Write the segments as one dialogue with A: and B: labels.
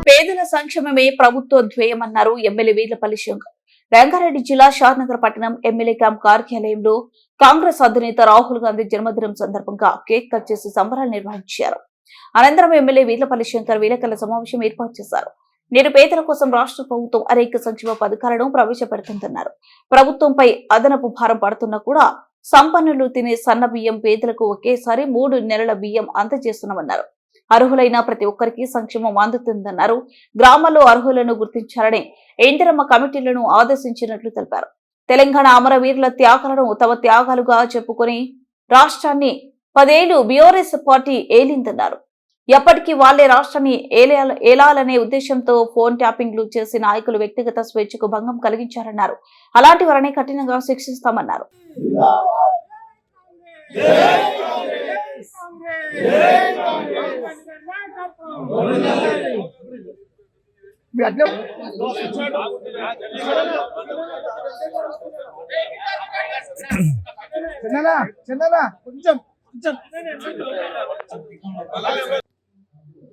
A: పేదల సంక్షేమమే ప్రభుత్వ ధ్యేయమన్నారు ఎమ్మెల్యే వీర్లపల్లి శంకర్. రంగారెడ్డి జిల్లా షాద్నగర్ పట్టణం ఎమ్మెల్యే క్యాంప్ కార్యాలయంలో కాంగ్రెస్ అధినేత రాహుల్ గాంధీ జన్మదినం సందర్భంగా కేక్ కట్ చేసి సంబరాలు నిర్వహించారు. అనంతరం ఎమ్మెల్యే వీర్లపల్లి శంకర్ విలేకరుల సమావేశం ఏర్పాటు చేశారు. నేడు పేదల కోసం రాష్ట్ర ప్రభుత్వం అనేక సంక్షేమ పథకాలను ప్రవేశపెడుతుందన్నారు. ప్రభుత్వంపై అదనపు భారం పడుతున్నా కూడా సంపన్నులు తినే సన్న బియ్యం పేదలకు ఒకేసారి 3 నెలల బియ్యం అందజేస్తున్నామన్నారు. అర్హులైన ప్రతి ఒక్కరికి సంక్షేమం అందుతుందన్నారు. గ్రామాల్లో అర్హులను గుర్తించాలని ఇందిరమ్మ కమిటీలను ఆదేశించినట్లు తెలిపారు. తెలంగాణ అమరవీరుల త్యాగాలను తమ త్యాగాలుగా చెప్పుకొని రాష్ట్రాన్ని 10 ఏళ్లు బీఆర్ఎస్ పార్టీ ఏలిందన్నారు. ఎప్పటికీ వాళ్లే రాష్ట్రాన్ని ఏలాలనే ఉద్దేశంతో ఫోన్ ట్యాపింగ్లు చేసి నాయకులు వ్యక్తిగత స్వేచ్ఛకు భంగం కలిగించారన్నారు. అలాంటి వారిని కఠినంగా శిక్షిస్తామన్నారు.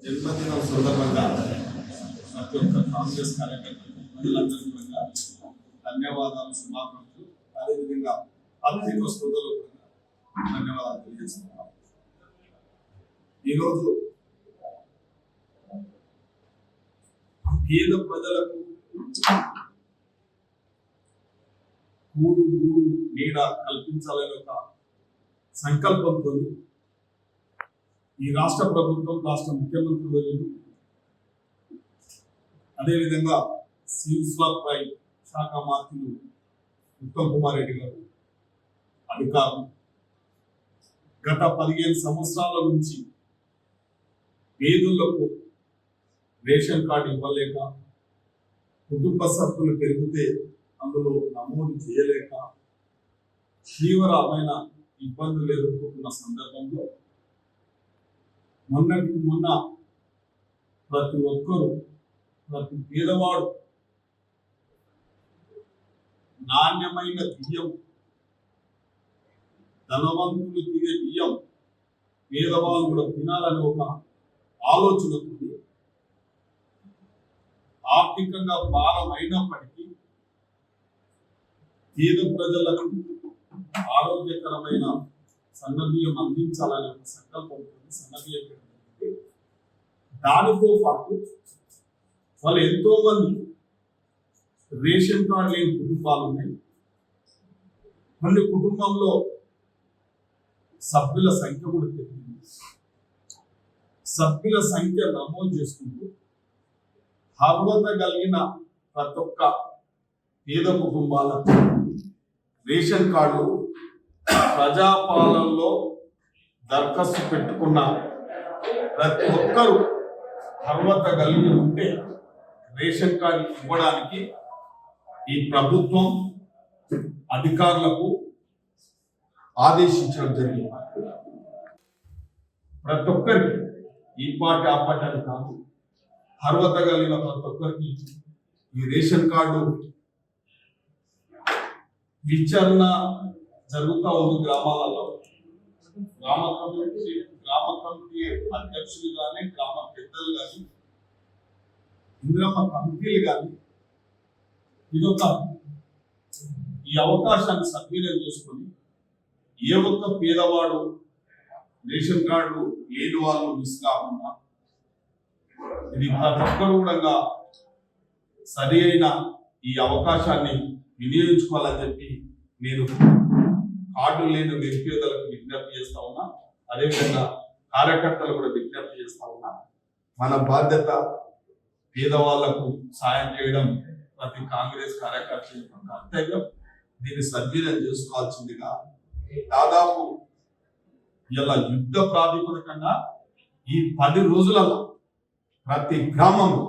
B: జన్మదినం సందర్భంగా ప్రతి ఒక్క కాంగ్రెస్ కార్యకర్తలందరికీ ధన్యవాదాలు, శుభాకాంక్షలు. అదేవిధంగా పత్రిక సోదరులకు ధన్యవాదాలు తెలియజేస్తున్నాం. ఈరోజు పేద ప్రజలకు కూడు నీడ కల్పించాలనే ఒక సంకల్పంతో ఈ రాష్ట్ర ప్రభుత్వం, రాష్ట్ర ముఖ్యమంత్రి వర్యులు, అదేవిధంగా సివిల్ సప్లై శాఖ మంత్రులు ఉత్తమ్ కుమార్ రెడ్డి గారు, అధికారులు గత 15 సంవత్సరాల నుంచి పేదలకు రేషన్ కార్డు ఇవ్వలేక, కుటుంబ సభ్యులు పెరిగితే అందులో నమోదు చేయలేక తీవ్రమైన ఇబ్బందులు ఎదుర్కొంటున్న సందర్భంలో మొన్న ప్రతి ఒక్కరూ, ప్రతి పేదవాడు నాణ్యమైన బియ్యం, ధనవంతులు తినే బియ్యం పేదవాళ్ళు కూడా తినాలని ఒక ఆలోచనతో ఆర్థికంగా భారం అయినప్పటికీ పేద ప్రజలకు ఆరోగ్యకరమైన సన్నబియ్యం అందించాలనే ఒక సంకల్పంతో సన్నబియ్యం పెట్టింది. దానితో పాటు వాళ్ళు ఎంతో మంది రేషన్ కార్డు లేని కుటుంబాలు ఉన్నాయి. మళ్ళీ కుటుంబంలో సభ్యుల సంఖ్య కూడా పెరిగింది. సభ్యుల సంఖ్య నమోదు చేసుకుంటూ అర్హత కలిగిన ప్రతి ఒక్క పేద కుటుంబాలకు రేషన్ కార్డు ప్రజాపాలనలో దరఖాస్తు పెట్టుకున్న ప్రతి ఒక్కరూ అర్హత కలిగి ఉంటే రేషన్ కార్డు ఇవ్వడానికి ఈ ప్రభుత్వం అధికారులకు ఆదేశించడం జరిగింది. ప్రతి ఒక్కరికి ఈ పార్టీ ఆ పార్టీ అని కాదు, అర్హత కలిగిన ప్రతి ఒక్కరికి ఈ రేషన్ కార్డు విచారణ జరుగుతూ ఉంది. గ్రామాలలో గ్రామ కమిటీ అధ్యక్షులు కానీ, గ్రామ పెద్దలు కానీ, ఇందిరమ్మ కమిటీలు కానీ ఈ అవకాశాన్ని సద్వినియోగం చేసుకొని ఏ ఒక్క పేదవాడు రేషన్ కార్డు లేని వాళ్ళు మిస్ కాకుండా ఇది ప్రతి ఒక్కరు కూడా సరి అయిన ఈ అవకాశాన్ని వినియోగించుకోవాలని చెప్పి నేను కార్డు లేని నిరుపేదలకు విజ్ఞప్తి చేస్తా ఉన్నా. అదేవిధంగా కార్యకర్తలు కూడా విజ్ఞప్తి చేస్తా ఉన్నా. మన బాధ్యత పేదవాళ్లకు సాయం చేయడం ప్రతి కాంగ్రెస్ కార్యకర్త యొక్క కర్తవ్యం. దీన్ని సద్వినియోగం చేసుకోవాల్సిందిగా దాదాపు ఇలా యుద్ధ ప్రాతిపదికంగా ఈ 10 రోజులలో ప్రతి గ్రామంలో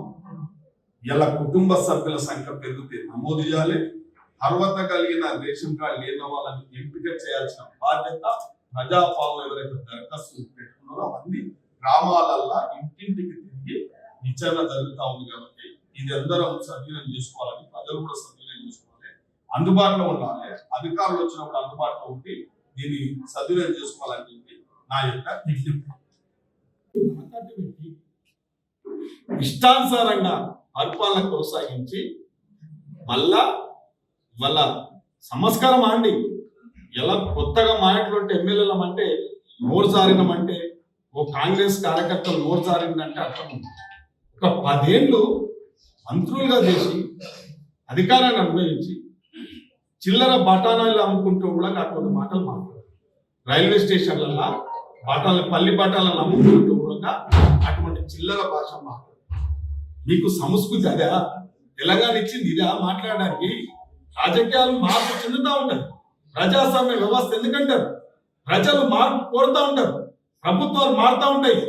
B: ఇలా కుటుంబ సభ్యుల సంఖ్య పెరిగితే నమోదు చేయాలి. అర్హత కలిగిన రేషన్ కార్డు లేని వాళ్ళని ఎంపిక చేయాల్సిన బాధ్యత ప్రజాపాలన ఎవరైతే దరఖాస్తు పెట్టుకున్నారో అవన్నీ గ్రామాలల్లో ఇంటింటికి తిరిగి విచారణ జరుగుతూ ఉంది. కాబట్టి ఇది అందరం సద్వినియోగం చేసుకోవాలని, ప్రజలు కూడా సద్వినియోగం చేసుకోవాలి, అందుబాటులో ఉండాలి. అధికారులు వచ్చినప్పుడు అందుబాటులో ఉండి దీన్ని సద్వినియోగం చేసుకోవాలని చెప్పి నా యొక్క విజ్ఞప్తి. ఇష్టానుసారంగా పరిపాలన కొనసాగించి మళ్ళా వాళ్ళ సంస్కారం అండి ఎలా కొత్తగా మాట్లాడుతుంటే ఎమ్మెల్యేలం అంటే నోరు జారినమంటే ఓ కాంగ్రెస్ కార్యకర్తలు నోరు జారిందంటే అర్థం ఉంది. ఒక 10 ఏళ్ళు మంత్రులుగా చేసి అధికారాన్ని అనుభవించి చిల్లర బఠానాలు అమ్ముకుంటూ కూడా అటువంటి మాటలు మాట్లాడారు. రైల్వే స్టేషన్లలో పల్లి బఠాలను అమ్ముకుంటూ కూడా అటువంటి చిల్లర భాష మాట్లాడారు. మీకు సంస్కృతి అదే తెలంగాణ ఇచ్చింది ఇదా మాట్లాడడానికి? రాజకీయాలు మార్పు చెందుతూ ఉంటారు. ప్రజాస్వామ్య వ్యవస్థ ఎందుకంటారు? ప్రజలు మార్పు కోరుతూ ఉంటారు, ప్రభుత్వాలు మారుతూ ఉంటాయి,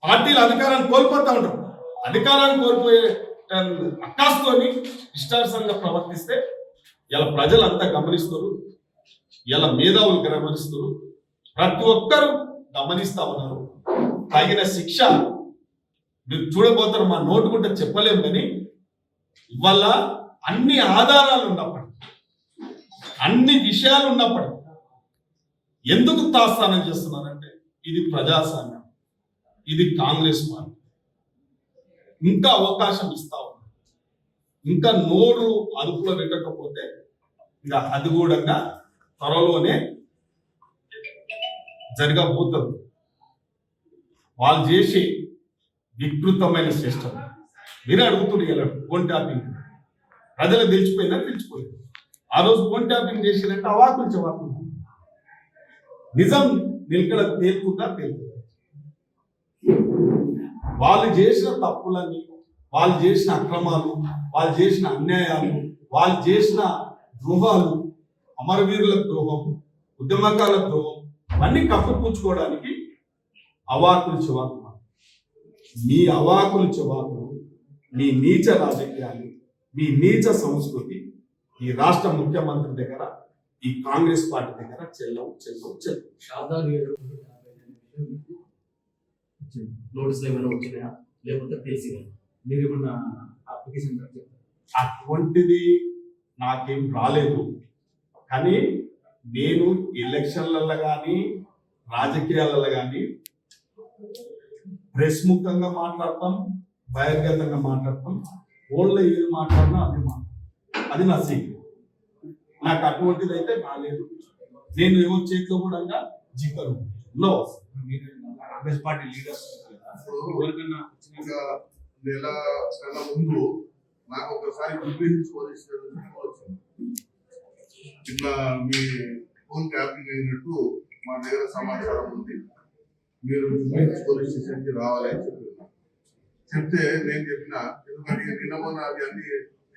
B: పార్టీలు అధికారాన్ని కోల్పోతూ ఉంటారు. అధికారాన్ని కోల్పోయే అక్కాస్తోని ఇష్టానుసారంగా ప్రవర్తిస్తే ఇలా ప్రజలంతా గమనిస్తారు, ఇలా మేధావులు గమనిస్తారు, ప్రతి ఒక్కరూ గమనిస్తా ఉన్నారు. తగిన శిక్ష మీరు చూడబోతారు. మా నోటుకుంటే చెప్పలేము, కానీ ఇవాళ అన్ని ఆధారాలు ఉన్నప్పటికీ, అన్ని విషయాలు ఉన్నప్పటికీ ఎందుకు తాత్సానం చేస్తున్నారంటే ఇది ప్రజాస్వామ్యం, ఇది కాంగ్రెస్ పార్టీ. ఇంకా అవకాశం ఇస్తా ఉన్నారు. ఇంకా నోరు అదుపులో పెట్టకపోతే ఇంకా అది కూడా త్వరలోనే జరగబోతుంది. వాళ్ళు చేసే వికృతమైన సిస్టమ్ మీరే అడుగుతుంది కదా. ఫోన్ ట్యాపింగ్ ప్రజలు తెలిసిపోయినా తెలిసిపోలేదు. ఆ రోజు ఫోన్ ట్యాపింగ్ చేసినట్టు అవాకులు చెవాకులు నిజం నిలకడ తేలుతుందా తేలుతుంది. వాళ్ళు చేసిన తప్పులన్నీ, వాళ్ళు చేసిన అక్రమాలు, వాళ్ళు చేసిన అన్యాయాలు, వాళ్ళు చేసిన ద్రోహాలు, అమరవీరుల ద్రోహం, ఉద్యమకాల ద్రోహం అన్నీ కప్పుపుచ్చుకోవడానికి అవాకులు చెవాకులు. మీ అవాకులు చెవాకులు, మీ నీచ రాజకీయాలు, మీ నీచ సంస్కృతి ఈ రాష్ట్ర ముఖ్యమంత్రి దగ్గర, ఈ కాంగ్రెస్ పార్టీ దగ్గర చెల్లవు.
C: నోటీసులు ఏమైనా వచ్చినాయా, లేకపోతే తెలిసినా మీరు ఏమన్నా అప్లికేషన్
B: అటువంటిది నాకేం రాలేదు. కానీ నేను ఎలక్షన్లలో కానీ రాజకీయాలలో కానీ ప్రెస్ ముఖంగా మాట్లాడతాం, బహిర్గతంగా మాట్లాడతాం. ఫోన్లో ఏది మాట్లాడినా అది నా సీక్రెట్. నాకు అటువంటిది అయితే రాలేదు. నేను ఏమో చేతిలో కూడా జిక్కరు లో
C: కాంగ్రెస్ పార్టీ లీడర్స్ ఎవరికన్నా
D: నెల కన్నా ముందు నాకు ఒకసారి చిన్న మీ ఫోన్ ట్యాపింగ్ అయినట్టు మా దగ్గర సమాచారం ఉంది, మీరు పోలీస్ స్టేషన్ కి రావాలి అని చెప్పారు. చెప్తే నేను చెప్పిన, ఎందుకంటే నిన్న మొన్న అది అన్ని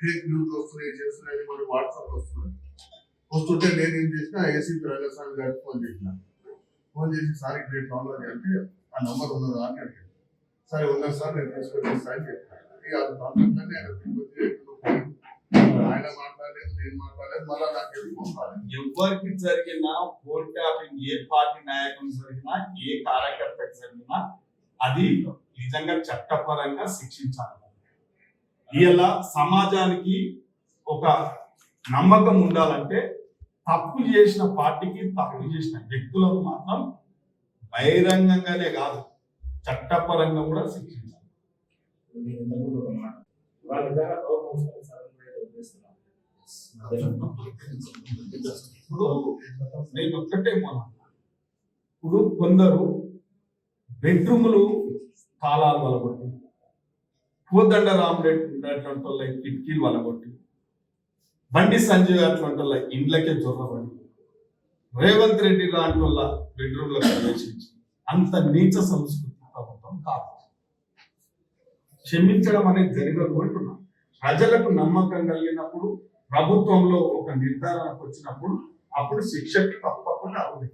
D: ఫేక్ న్యూస్ వస్తున్నాయి, చేస్తున్నాయి, మనకి వాట్సాప్ వస్తున్నాయి. వస్తుంటే నేను ఏం చేసిన, ఏసీపీ రంగస్వామి గారికి ఫోన్ చేసి సార్ ఇట్లా కావాలి అంటే ఆ నంబర్ ఉన్నదా అని అడిగాను. సరే ఉన్నది సార్, నేను తీసుకొని సార్ అని చెప్పాను. ఆయన మాట్లాడలేదు, నేను మాట్లాడలేదు, మళ్ళీ నాకు ఫోన్ రాలేదు.
B: ఎవరికి జరిగినా ఫోన్ ట్యాపింగ్, ఏ పార్టీ నాయకులు జరిగినా, ఏ కార్యకర్తకు జరిగినా అది నిజంగా చట్టపరంగా శిక్షించాలి. ఇలా సమాజానికి ఒక నమ్మకం ఉండాలంటే తప్పు చేసిన పార్టీకి, తప్పు చేసిన వ్యక్తులకు మాత్రం బహిరంగంగానే కాదు చట్టపరంగా కూడా శిక్షించాలి. ఇప్పుడు నేను ఒక్కటే ఇప్పుడు కొందరు బెడ్రూములు తాళాలు వలగొట్టి, కోదండ రామరెడ్డి అటువంటి వాళ్ళ కిటికీలు వలగొట్టి, బండి సంజయ్ అటువంటి వాళ్ళ ఇండ్లకే జొర్రబడి, రేవంత్ రెడ్డి లాంటి వాళ్ళ బెడ్రూమ్లో ప్రవేశించి అంత నీచ సంస్కృతి ప్రభుత్వం కాదు. క్షమించడం అనేది జరగదు అంటున్నా. ప్రజలకు నమ్మకం కలిగినప్పుడు, ప్రభుత్వంలో ఒక నిర్ధారణకు వచ్చినప్పుడు అప్పుడు శిక్షకి తప్పకుండా అవుతుంది.